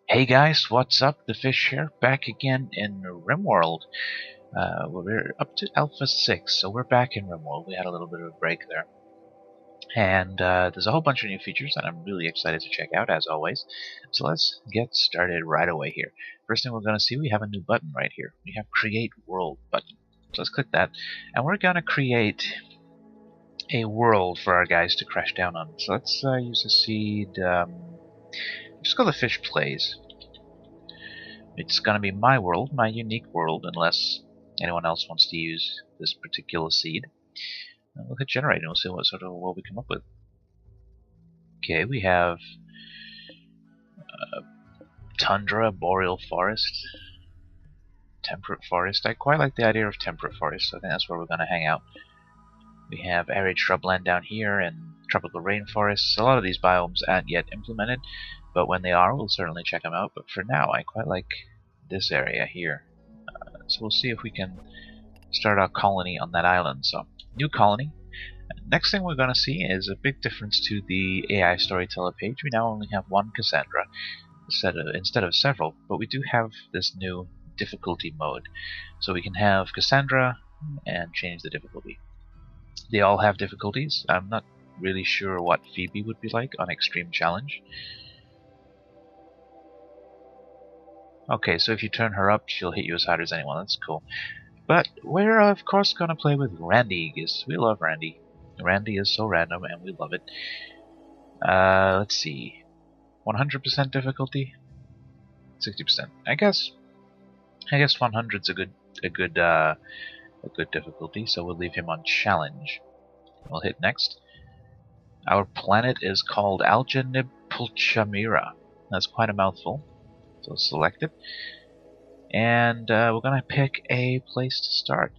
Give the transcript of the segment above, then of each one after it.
Hey guys, what's up? TheFish here, back again in Rimworld. We're up to Alpha 6, so we're back in Rimworld. We had a little bit of a break there. And there's a whole bunch of new features that I'm really excited to check out, as always. So let's get started right away here. First thing we're going to see, we have a new button right here. We have Create World button. So let's click that. And we're going to create a world for our guys to crash down on. So let's use a seed. Just go TheFish Plays. It's gonna be my world, my unique world, unless anyone else wants to use this particular seed. And we'll hit generate and we'll see what sort of world we come up with. Okay, we have tundra, boreal forest, temperate forest. I quite like the idea of temperate forest, so I think that's where we're gonna hang out. We have arid shrubland down here and tropical rainforests. A lot of these biomes aren't yet implemented, but when they are, we'll certainly check them out. But for now, I quite like this area here. So we'll see if we can start our colony on that island. So, new colony. Next thing we're going to see is a big difference to the AI storyteller page. We now only have one Cassandra instead of several, but we do have this new difficulty mode. So we can have Cassandra and change the difficulty. They all have difficulties. I'm not really sure what Phoebe would be like on Extreme Challenge. Okay, so if you turn her up, she'll hit you as hard as anyone. That's cool. But we're, of course, going to play with Randy, because we love Randy. Randy is so random, and we love it. Let's see. 100% difficulty? 60%. I guess 100's a good difficulty, so we'll leave him on challenge. We'll hit next. Our planet is called Algenibpulchamira. That's quite a mouthful. So select it. And we're going to pick a place to start.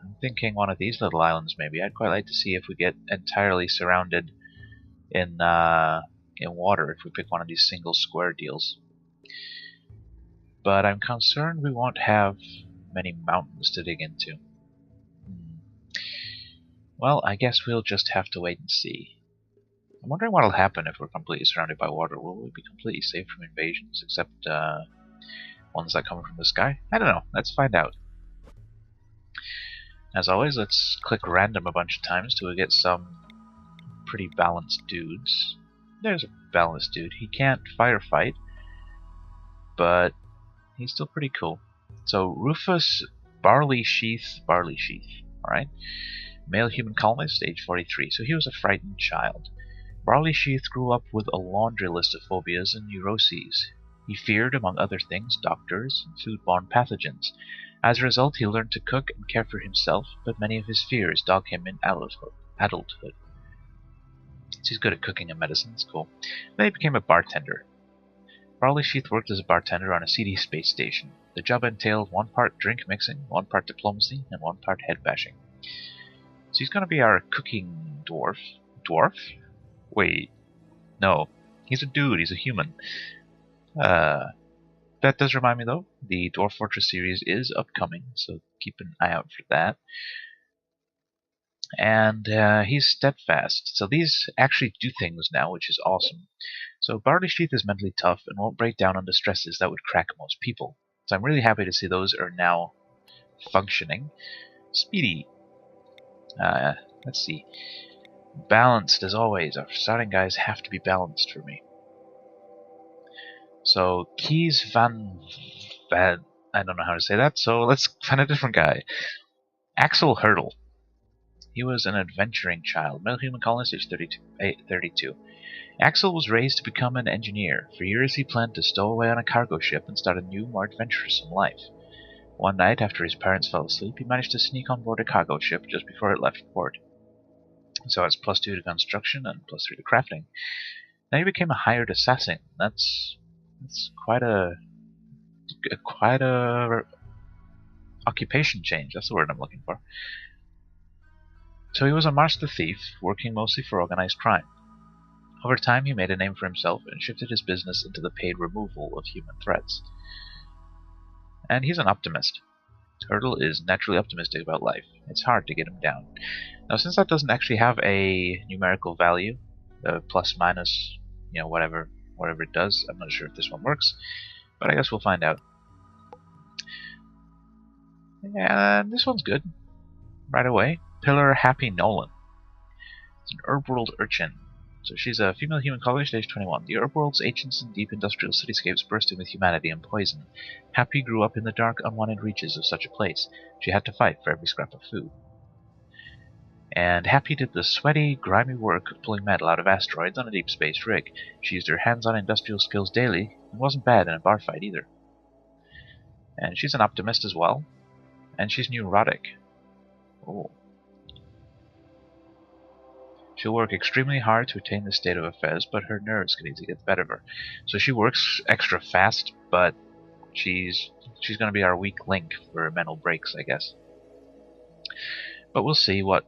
I'm thinking one of these little islands maybe. I'd quite like to see if we get entirely surrounded in water if we pick one of these single square deals. But I'm concerned we won't have many mountains to dig into. Well, I guess we'll just have to wait and see. I'm wondering what will happen if we're completely surrounded by water. Will we be completely safe from invasions, except ones that come from the sky? I don't know. Let's find out. As always, let's click random a bunch of times till we get some pretty balanced dudes. There's a balanced dude. He can't firefight, but he's still pretty cool. So Rufus Barley Sheath. Alright. Male human colonist, age 43. So he was a frightened child. Barley Sheath grew up with a laundry list of phobias and neuroses. He feared, among other things, doctors and foodborne pathogens. As a result, he learned to cook and care for himself, but many of his fears dog him in adulthood. So he's good at cooking and medicine, it's cool. Then he became a bartender. Barley Sheath worked as a bartender on a seedy space station. The job entailed one part drink mixing, one part diplomacy, and one part head bashing. So he's going to be our cooking dwarf. Dwarf? Wait. No. He's a dude, he's a human. That does remind me though, the Dwarf Fortress series is upcoming, so keep an eye out for that. And he's steadfast. So these actually do things now, which is awesome. So Barley Sheath is mentally tough and won't break down under stresses that would crack most people. So I'm really happy to see those are now functioning. Speedy. Let's see. Balanced as always. Our starting guys have to be balanced for me. So Keys Van I don't know how to say that, so let's find a different guy. Axel Hurdle. He was an adventuring child. Male human colonist, age 32. Axel was raised to become an engineer. For years he planned to stow away on a cargo ship and start a new, more adventuresome life. One night, after his parents fell asleep, he managed to sneak on board a cargo ship just before it left port. So it's +2 to construction and +3 to crafting. Then he became a hired assassin. That's quite a occupation change. That's the word I'm looking for. So he was a master thief, working mostly for organized crime. Over time, he made a name for himself and shifted his business into the paid removal of human threats. And he's an optimist. Turtle is naturally optimistic about life. It's hard to get him down. Now, since that doesn't actually have a numerical value, plus minus, whatever whatever it does. I'm not sure if this one works, but I guess we'll find out. Yeah, this one's good. Right away. Pillar Happy Nolan. It's an Rimworld urchin. So she's a female human college, age 21. The Rimworld's ancient and deep industrial cityscapes bursting with humanity and poison. Happy grew up in the dark, unwanted reaches of such a place. She had to fight for every scrap of food. And Happy did the sweaty, grimy work of pulling metal out of asteroids on a deep space rig. She used her hands-on industrial skills daily, and wasn't bad in a bar fight either. And she's an optimist as well. And she's neurotic. Oh. She'll work extremely hard to attain this state of affairs, but her nerves can easily get the better of her. So she works extra fast, but she's going to be our weak link for mental breaks, I guess. But we'll see what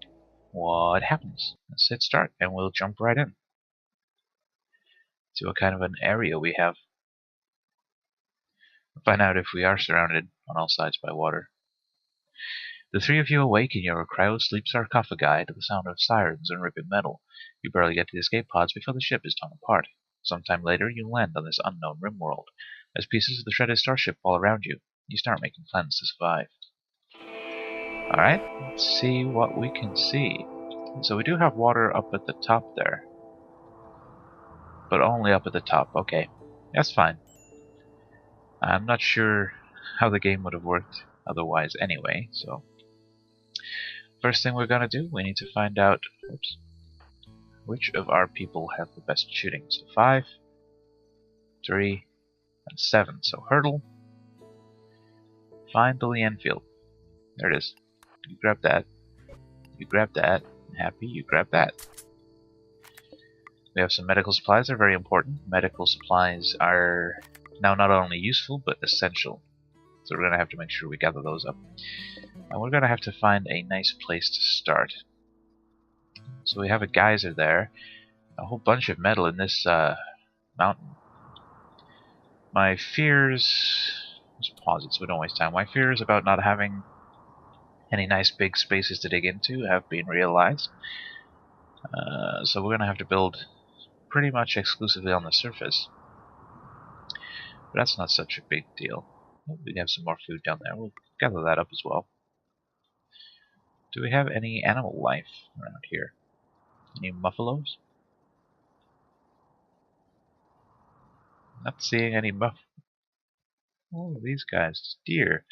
happens. Let's hit start, and we'll jump right in. See what kind of an area we have. We'll find out if we are surrounded on all sides by water. The three of you awake in your cryo-sleep sarcophagi to the sound of sirens and ripping metal. You barely get to the escape pods before the ship is torn apart. Sometime later, you land on this unknown Rimworld. As pieces of the shredded starship fall around you, you start making plans to survive. Alright, let's see what we can see. So we do have water up at the top there. But only up at the top, okay. That's fine. I'm not sure how the game would have worked otherwise anyway, so... First thing we're gonna do, we need to find out which of our people have the best shooting. So 5, 3, and 7. So hurdle. Find the Lee Enfield. There it is. You grab that. You grab that. Happy, you grab that. We have some medical supplies that are very important. Medical supplies are now not only useful, but essential. So we're going to have to make sure we gather those up. And we're going to have to find a nice place to start. So we have a geyser there. A whole bunch of metal in this mountain. My fears... Let's pause it so we don't waste time. My fears about not having any nice big spaces to dig into have been realized. So we're going to have to build pretty much exclusively on the surface. But that's not such a big deal. We have some more food down there. We'll gather that up as well. Do we have any animal life around here? Any muffalos? Not seeing any Oh, these guys. Deer.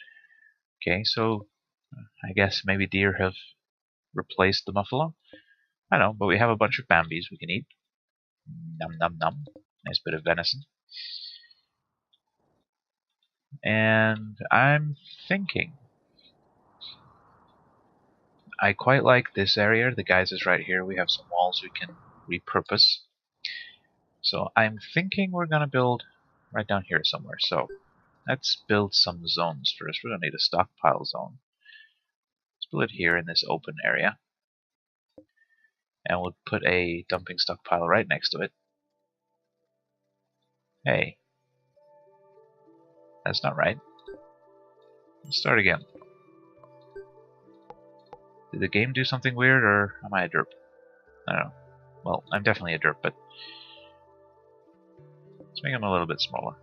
Okay, so I guess maybe deer have replaced the muffalo? I don't know, but we have a bunch of Bambis we can eat. Num num num. Nice bit of venison. And I'm thinking... I quite like this area. The geysers right here. We have some walls we can repurpose. So I'm thinking we're going to build right down here somewhere. So let's build some zones first. We're going to need a stockpile zone. Let's build it here in this open area. And we'll put a dumping stockpile right next to it. Hey. That's not right. Let's start again. Did the game do something weird, or am I a derp? I don't know. Well, I'm definitely a derp, but let's make them a little bit smaller.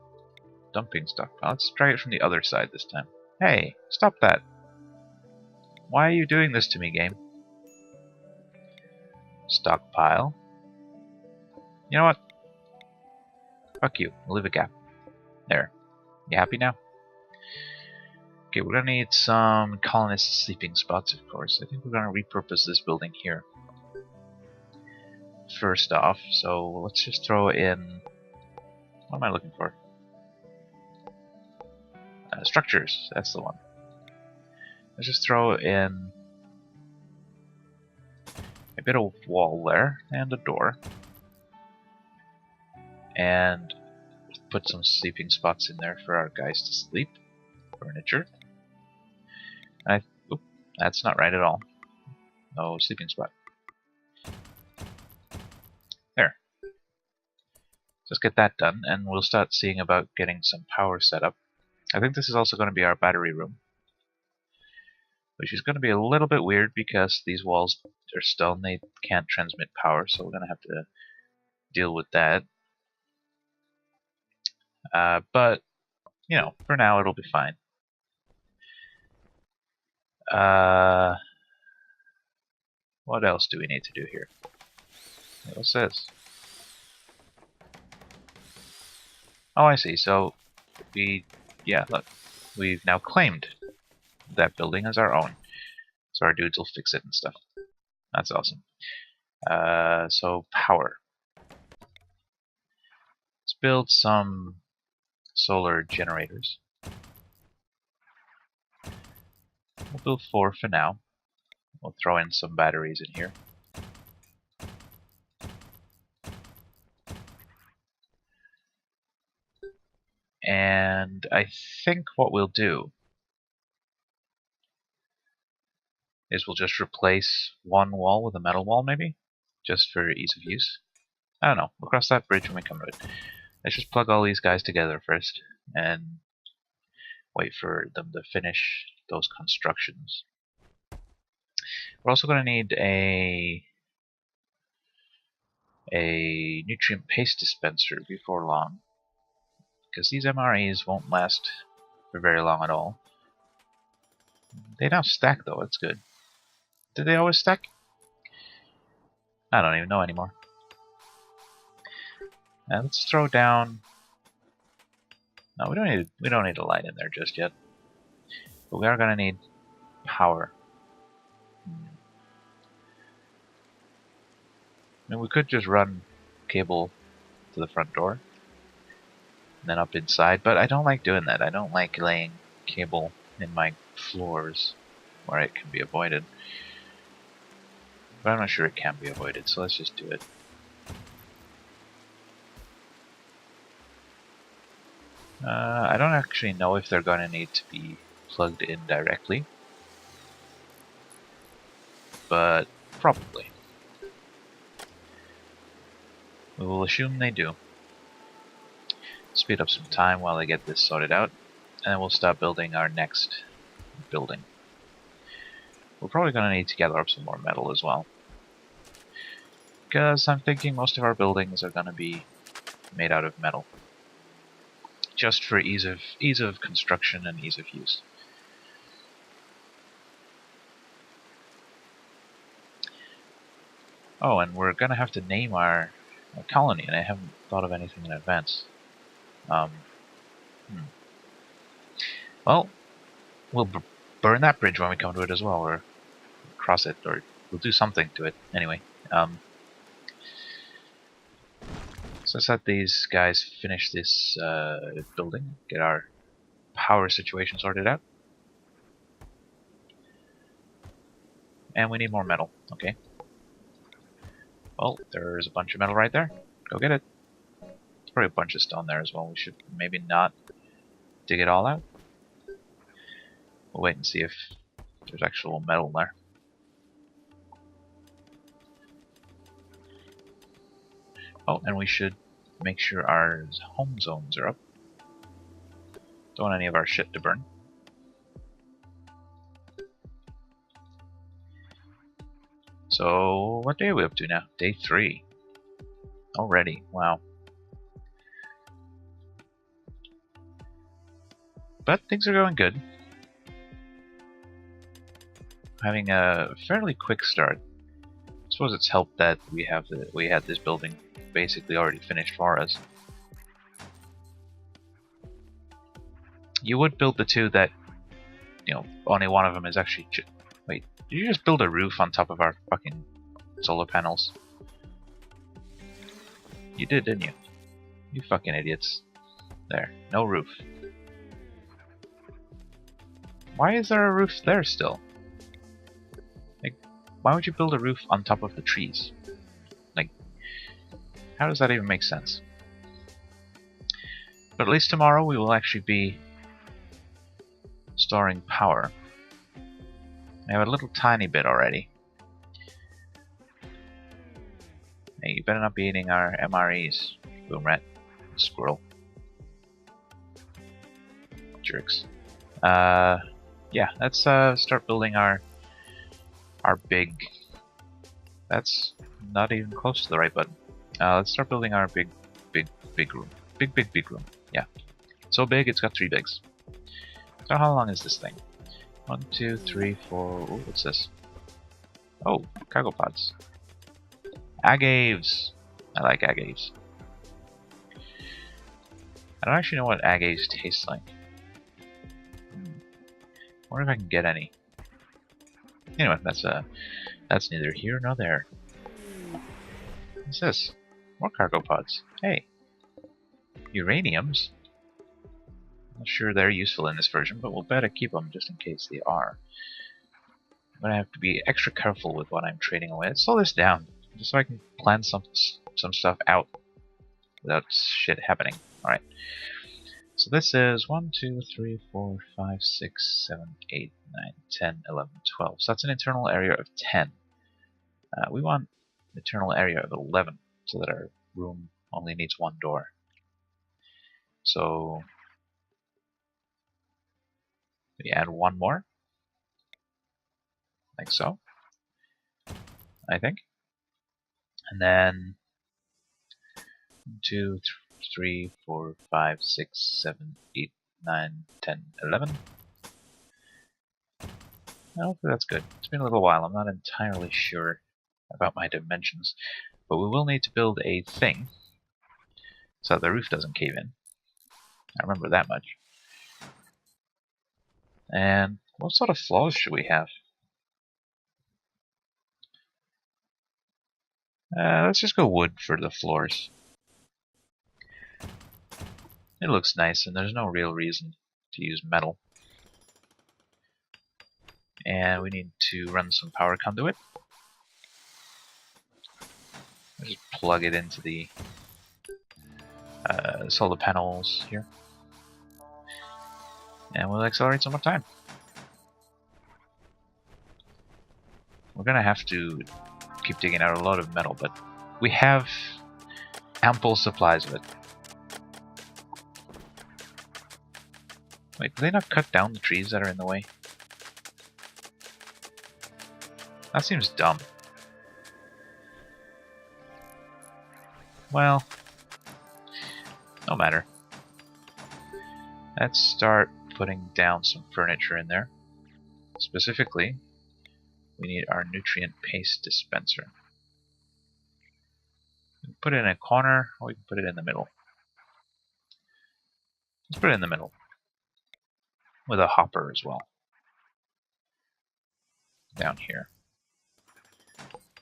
Dumping stockpile. Let's try it from the other side this time. Hey, stop that. Why are you doing this to me, game? Stockpile. You know what? Fuck you. I'll leave a gap. There. You happy now? Okay, we're gonna need some colonist sleeping spots, of course. I think we're gonna repurpose this building here. First off, so let's just throw in... What am I looking for? Structures, that's the one. Let's just throw in a bit of wall there, and a door. And put some sleeping spots in there for our guys to sleep. Furniture. Oop, that's not right at all. No sleeping spot. There. Just get that done, and we'll start seeing about getting some power set up. I think this is also going to be our battery room. Which is going to be a little bit weird because these walls are stone, they can't transmit power, so we're going to have to deal with that. But, you know, for now it'll be fine. What else do we need to do here? What's this? Oh, I see. So, yeah, look. We've now claimed that building as our own. So our dudes will fix it and stuff. That's awesome. So, power. Let's build some solar generators. We'll build 4 for now. We'll throw in some batteries in here. And I think what we'll do is we'll just replace one wall with a metal wall, maybe? Just for ease of use. I don't know. We'll cross that bridge when we come to it. Let's just plug all these guys together first and wait for them to finish those constructions. We're also going to need a nutrient paste dispenser before long, because these MREs won't last for very long at all. They now stack though, it's good. Did they always stack? I don't even know anymore. Now let's throw down. No, we don't need a light in there just yet. But we are gonna need power. I mean, we could just run cable to the front door and then up inside, but I don't like doing that. I don't like laying cable in my floors where it can be avoided. But I'm not sure it can be avoided, so let's just do it. I don't actually know if they're going to need to be plugged in directly, but probably. We will assume they do. Speed up some time while they get this sorted out, and then we'll start building our next building. We're probably going to need to gather up some more metal as well, because I'm thinking most of our buildings are going to be made out of metal, just for ease of construction and ease of use. Oh, and we're going to have to name our colony, and I haven't thought of anything in advance. Well, we'll burn that bridge when we come to it as well, or cross it, or we'll do something to it. Anyway, so let's let these guys finish this building, get our power situation sorted out. And we need more metal, okay. Well, there's a bunch of metal right there. Go get it. There's probably a bunch of stone there as well. We should maybe not dig it all out. We'll wait and see if there's actual metal there. Oh, and we should make sure our home zones are up. Don't want any of our shit to burn. So, what day are we up to now? Day 3. Already, wow. But things are going good. Having a fairly quick start. I suppose it's helped that we had this building basically already finished for us. You would build the 2 that, you know, only one of them is actually. Wait, did you just build a roof on top of our fucking solar panels? You did, didn't you? You fucking idiots. There, no roof. Why is there a roof there still? Like, why would you build a roof on top of the trees? Like, how does that even make sense? But at least tomorrow we will actually be storing power. I have a little tiny bit already. Hey, you better not be eating our MREs, boom rat, squirrel. Jerks. Yeah, let's start building our big. That's not even close to the right button. Let's start building our big room. Big room. Yeah. So big, it's got 3 bigs. So how long is this thing? 1, 2, 3, 4... Ooh, what's this? Oh, cargo pods. Agaves! I like agaves. I don't actually know what agaves taste like. I wonder if I can get any. Anyway, that's neither here nor there. What's this? More cargo pods. Hey. Uraniums? Not sure they're useful in this version, but we'll better keep them just in case they are. I'm gonna have to be extra careful with what I'm trading away. Let's slow this down, just so I can plan some stuff out without shit happening. Alright. So this is 1, 2, 3, 4, 5, 6, 7, 8, 9, 10, 11, 12. So that's an internal area of 10. We want an internal area of 11, so that our room only needs 1 door. So we add 1 more, like so, I think. And then 2, 3, 4, 5, 6, 7, 8, 9, 10, 11. Hopefully that's good. It's been a little while. I'm not entirely sure about my dimensions. But we will need to build a thing so that the roof doesn't cave in. I remember that much. And what sort of floors should we have? Let's just go wood for the floors. It looks nice and there's no real reason to use metal. And we need to run some power conduit. Let's just plug it into the solar panels here. And we'll accelerate some more time. We're gonna have to keep digging out a lot of metal, but we have ample supplies of it. Wait, did they not cut down the trees that are in the way? That seems dumb. Well, no matter. Let's start putting down some furniture in there. Specifically, we need our nutrient paste dispenser. We can put it in a corner, or we can put it in the middle. Let's put it in the middle. With a hopper as well. Down here.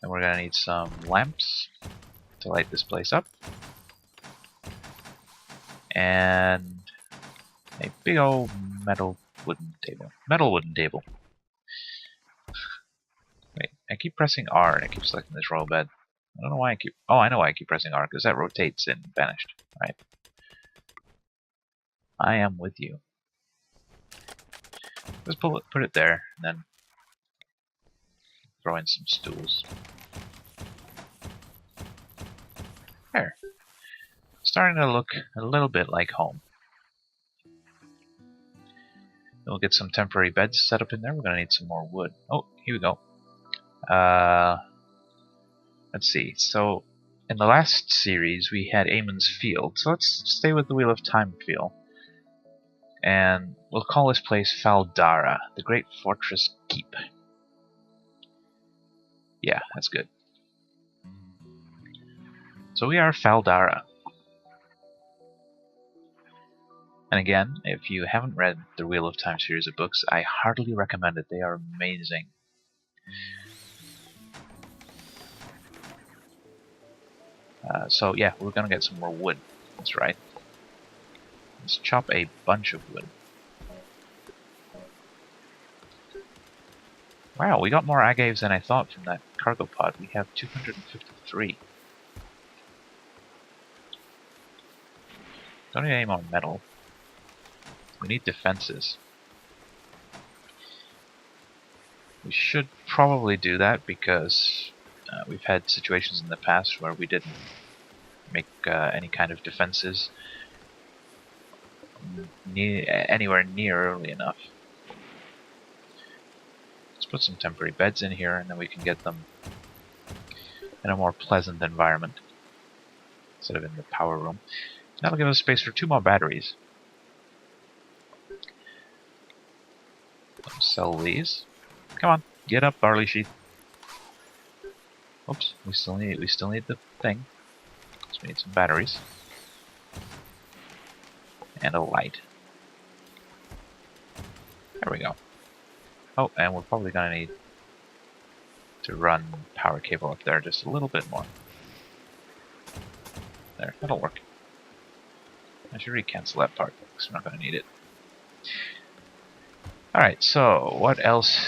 And we're going to need some lamps to light this place up. And a big old metal wooden table. Metal wooden table. Wait, I keep pressing R and it keeps selecting this royal bed. I don't know why I keep... Oh, I know why I keep pressing R, because that rotates in Vanished. Right. I am with you. Let's put it there, and then throw in some stools. There. Starting to look a little bit like home. We'll get some temporary beds set up in there. We're going to need some more wood. Oh, here we go. Let's see. So, in the last series, we had Amon's Field. So let's stay with the Wheel of Time feel. And we'll call this place Faldara, the Great Fortress Keep. Yeah, that's good. So we are Faldara. And again, if you haven't read the Wheel of Time series of books, I heartily recommend it. They are amazing. So yeah, we're gonna get some more wood. That's right. Let's chop a bunch of wood. Wow, we got more agaves than I thought from that cargo pod. We have 253. Don't need any more metal. We need defenses. We should probably do that because we've had situations in the past where we didn't make any kind of defenses anywhere near early enough. Let's put some temporary beds in here and then we can get them in a more pleasant environment instead of in the power room. That'll give us space for 2 more batteries. Let's sell these. Come on, get up, barley sheet. Oops, we still need the thing. So we need some batteries. And a light. There we go. Oh, and we're probably gonna need to run power cable up there just a little bit more. There, that'll work. I should re-cancel that part, because we're not gonna need it. Alright, so what else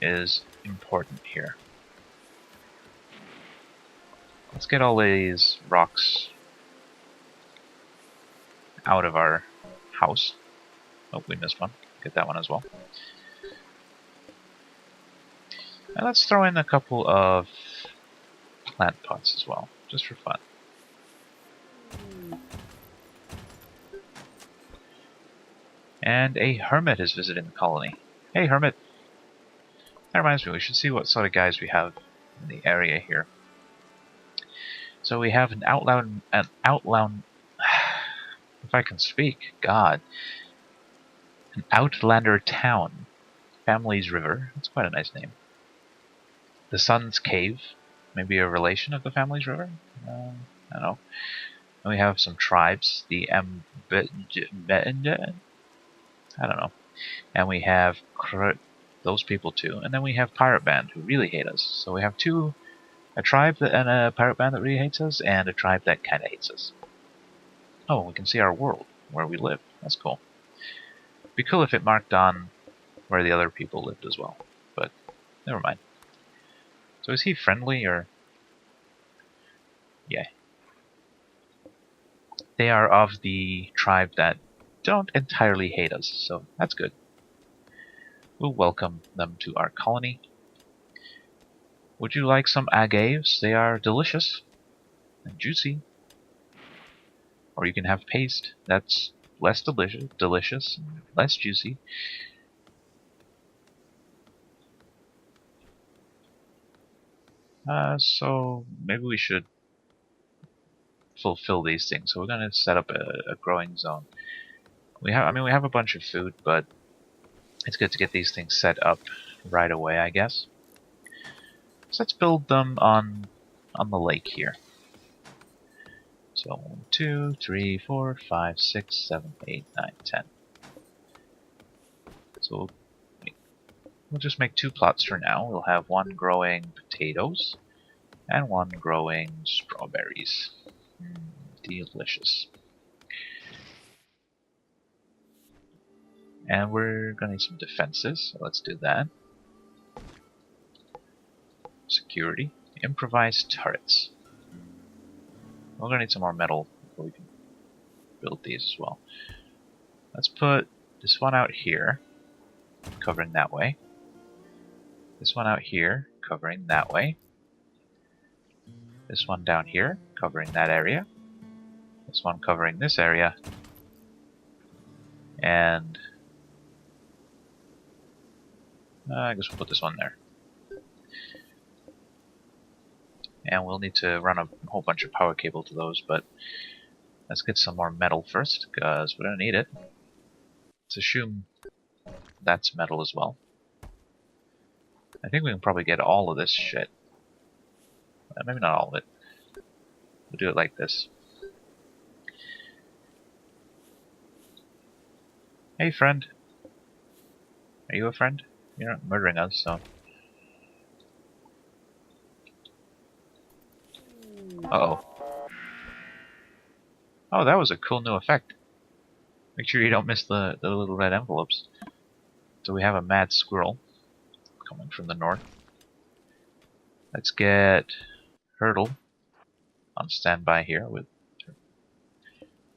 is important here? Let's get all these rocks out of our house. Oh, we missed one. Get that one as well. And let's throw in a couple of plant pots as well, just for fun. And a hermit is visiting the colony. Hey, hermit! That reminds me, we should see what sort of guys we have in the area here. So we have an if I can speak, God. An outlander town. Family's River. That's quite a nice name. The Sun's Cave. Maybe a relation of the Family's River? I don't know. And we have some tribes. The I don't know. And we have those people too. And then we have Pirate Band, who really hate us. So we have a tribe and a pirate band that really hates us, and a tribe that kind of hates us. Oh, we can see our world, where we live. That's cool. It'd be cool if it marked on where the other people lived as well, but never mind. So is he friendly, or... Yeah. They are of the tribe that don't entirely hate us, so that's good. We'll welcome them to our colony. Would you like some agaves? They are delicious and juicy. Or you can have paste. That's less delicious, and less juicy. So maybe we should fulfill these things. So we're going to set up a growing zone. We have a bunch of food, but it's good to get these things set up right away, I guess. So let's build them on the lake here. So 1, 2, 3, 4, 5, 6, 7, 8, 9, 10. So we'll just make 2 plots for now. We'll have one growing potatoes and one growing strawberries. Delicious. And we're gonna need some defenses, so let's do that. Security. Improvised turrets. We're gonna need some more metal before we can build these as well. Let's put this one out here, covering that way. This one out here, covering that way. This one down here, covering that area. This one covering this area. And I guess we'll put this one there. And we'll need to run a whole bunch of power cable to those, but let's get some more metal first, because we're going to need it. Let's assume that's metal as well. I think we can probably get all of this shit. Maybe not all of it. We'll do it like this. Hey, friend. Are you a friend? You're not murdering us, so... Uh-oh. Oh, that was a cool new effect. Make sure you don't miss the little red envelopes. So we have a mad squirrel coming from the north. Let's get Hurdle on standby here with...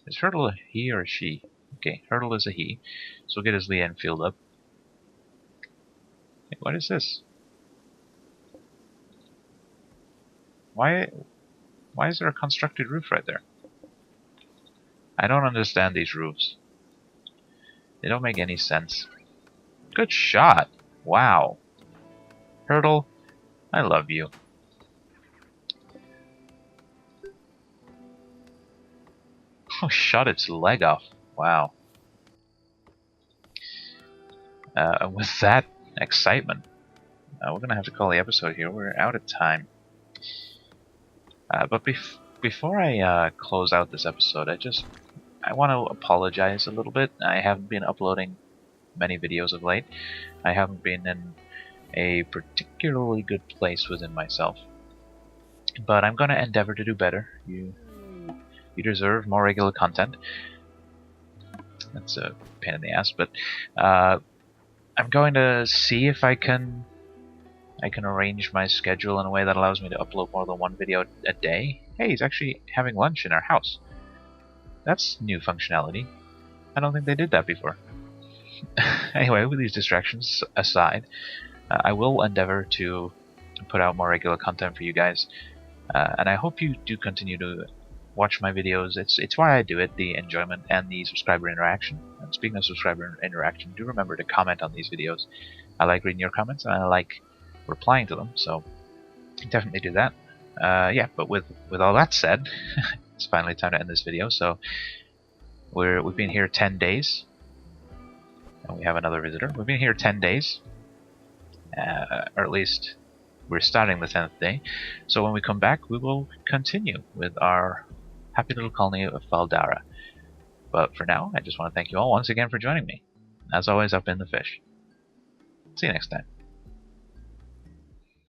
Is Hurdle a he or a she? Okay, Hurdle is a he. So we'll get his Lee Enfield up. Hey, what is this? Why is there a constructed roof right there? I don't understand these roofs. They don't make any sense. Good shot! Wow. Hurdle, I love you. Oh, shot its leg off. Wow. And with that excitement, we're going to have to call the episode here. We're out of time. But before I close out this episode, I want to apologize a little bit. I haven't been uploading many videos of late. I haven't been in a particularly good place within myself. But I'm going to endeavor to do better. You deserve more regular content. That's a pain in the ass, but I'm going to see if I can arrange my schedule in a way that allows me to upload more than one video a day. Hey, he's actually having lunch in our house. That's new functionality. I don't think they did that before. Anyway, with these distractions aside, I will endeavor to put out more regular content for you guys. And I hope you do continue to watch my videos. It's why I do it, the enjoyment and the subscriber interaction. And speaking of subscriber interaction, do remember to comment on these videos. I like reading your comments and I like replying to them, so definitely do that. Yeah, but with all that said, it's finally time to end this video. So we've been here 10 days, and we have another visitor. We've been here 10 days, or at least we're starting the 10th day. So when we come back, we will continue with our happy little colony of Valdara. But for now, I just want to thank you all once again for joining me. As always, I've been TheFish. See you next time.